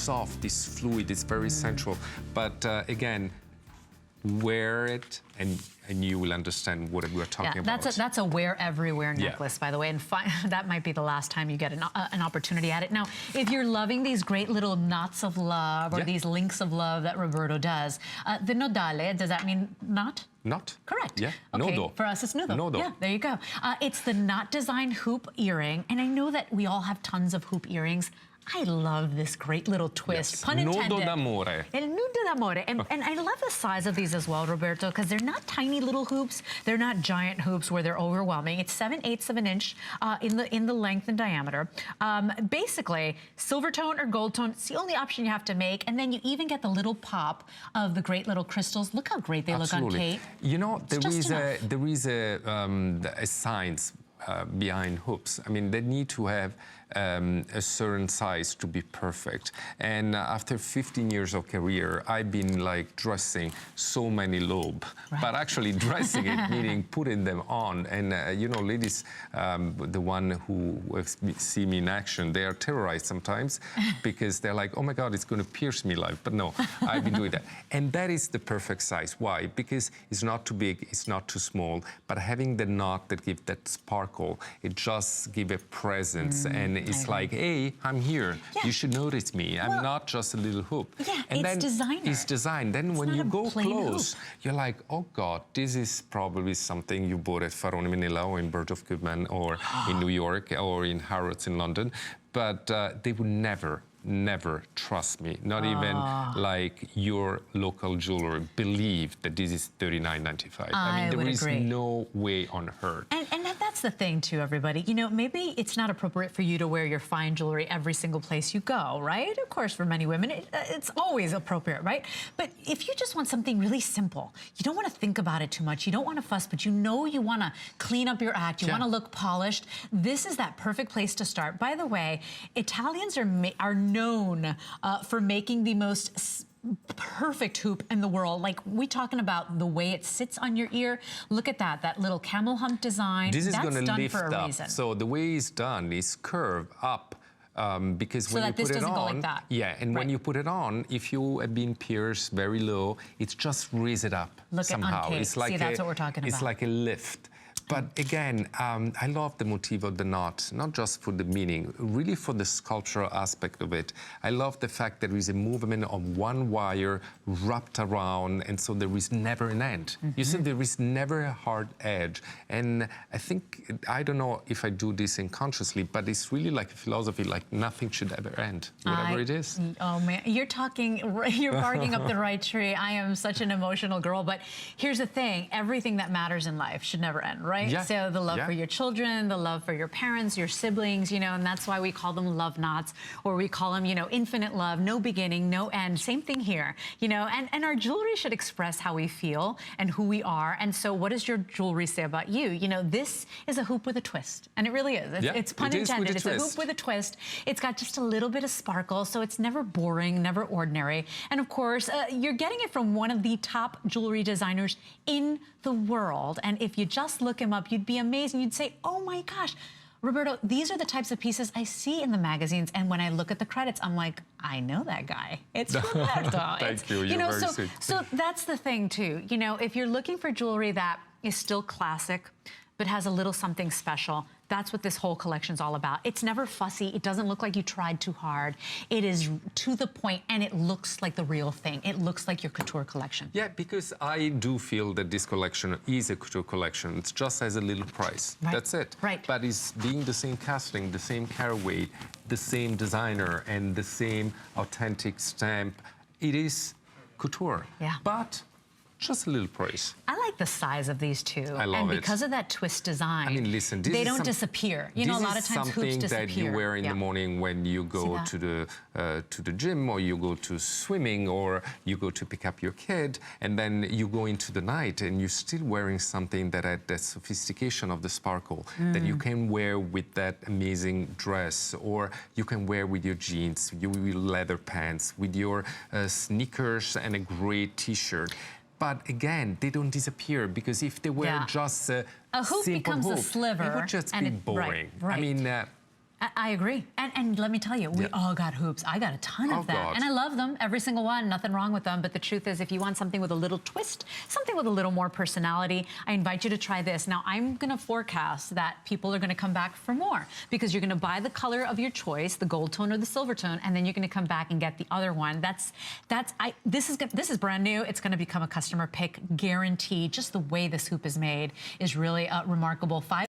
soft, it's fluid, it's very sensual. But again, wear it and you will understand what we're talking about. That's a wear everywhere necklace, by the way, and that might be the last time you get an opportunity at it. Now, if you're loving these great little knots of love or these links of love that Roberto does, the Nodale, does that mean knot? Knot. Correct. Yeah. Okay. Nodo. For us, it's Nodale. Nodo. Yeah, there you go. It's the KnotDesign hoop earring, and I know that we all have tons of hoop earrings. I love this great little twist, Yes. pun intended. Nodo d'amore. El nudo d'amore. And I love the size of these as well, Roberto, because they're not tiny little hoops. They're not giant hoops where they're overwhelming. It's 7/8 of an inch in the length and diameter. Basically, silver tone or gold tone, it's the only option you have to make. And then you even get the little pop of the great little crystals. Look how great they look on Kate. You know, there is a science behind hoops. I mean, they need to have a certain size to be perfect. And after 15 years of career, I've been like dressing so many lobe, but actually dressing it, meaning putting them on. And you know, ladies, the one who see me in action, they are terrorized sometimes because they're like, oh my God, it's going to pierce me live. But no, I've been doing that. And that is the perfect size. Why? Because it's not too big, it's not too small, but having the knot that gives that sparkle, it just gives a presence. And it's like, hey, I'm here. You should notice me. I'm not just a little hoop. Yeah, and it's then designer. It's designed. Then when you go close, you're like, oh God, this is probably something you bought at Farone Manila or in Bird of Goodman or in New York or in Harrods in London. But they would never trust me, not even like your local jeweler believe that this is $39.95. I mean, there is no way on earth. And that's the thing too, everybody. You know, maybe it's not appropriate for you to wear your fine jewelry every single place you go, right? Of course, for many women, it's always appropriate, right? But if you just want something really simple, you don't want to think about it too much, you don't want to fuss, but you know you want to clean up your act, you want to look polished, this is that perfect place to start. By the way, Italians are known for making the most perfect hoop in the world. Like, we talking about the way it sits on your ear. Look at that little camel hump design. This is going to done lift for a up. reason. So the way it's done is curve up. Because when you put it on, go like that. And when you put it on, if you have been pierced very low, it just raises it up somehow. It's like that's what we're talking about. It's like a lift. But again, I love the motif of the knot, not just for the meaning, really for the sculptural aspect of it. I love the fact that there is a movement of one wire wrapped around, and so there is never an end. You see, there is never a hard edge. And I think, I don't know if I do this unconsciously, but it's really like a philosophy, like nothing should ever end, whatever it is. Oh man, you're barking up the right tree. I am such an emotional girl, but here's the thing, everything that matters in life should never end, right? Yeah. So the love for your children, the love for your parents, your siblings, you know, and that's why we call them love knots, or we call them, you know, infinite love, no beginning, no end. Same thing here, you know, and our jewelry should express how we feel and who we are. And so what does your jewelry say about you? You know, this is a hoop with a twist, and it really is. It's pun intended. It's a hoop with a twist. It's got just a little bit of sparkle, so it's never boring, never ordinary. And of course, you're getting it from one of the top jewelry designers in the world. And if you just look him up, you'd be amazed and you'd say, oh my gosh, Roberto, these are the types of pieces I see in the magazines, and when I look at the credits, I'm like, I know that guy. It's Roberto. Thank you. You're very sweet. So that's the thing too. You know, if you're looking for jewelry that is still classic, but has a little something special, that's what this whole collection's all about. It's never fussy. It doesn't look like you tried too hard. It is to the point, and it looks like the real thing. It looks like your couture collection. Yeah, because I do feel that this collection is a couture collection. It's just as a little price. That's it. But it's being the same casting, the same carat weight, the same designer, and the same authentic stamp. It is couture. But just a little price. I like the size of these too. I love it. And because of that twist design, I mean, listen, they don't disappear. You know, a lot of times hoops disappear. This is something that you wear in the morning when you go to the gym, or you go to swimming, or you go to pick up your kid, and then you go into the night and you're still wearing something that had that sophistication of the sparkle that you can wear with that amazing dress, or you can wear with your jeans, your leather pants, with your sneakers and a great t-shirt. But again, they don't disappear, because if they were just a hoop simple becomes hoop, a sliver, it would just be boring. I mean, I agree. And let me tell you, we all got hoops. I got a ton of them. God. And I love them, every single one, nothing wrong with them. But the truth is, if you want something with a little twist, something with a little more personality, I invite you to try this. Now, I'm going to forecast that people are going to come back for more because you're going to buy the color of your choice, the gold tone or the silver tone, and then you're going to come back and get the other one. This is brand new. It's going to become a customer pick, guaranteed. Just the way this hoop is made is really remarkable.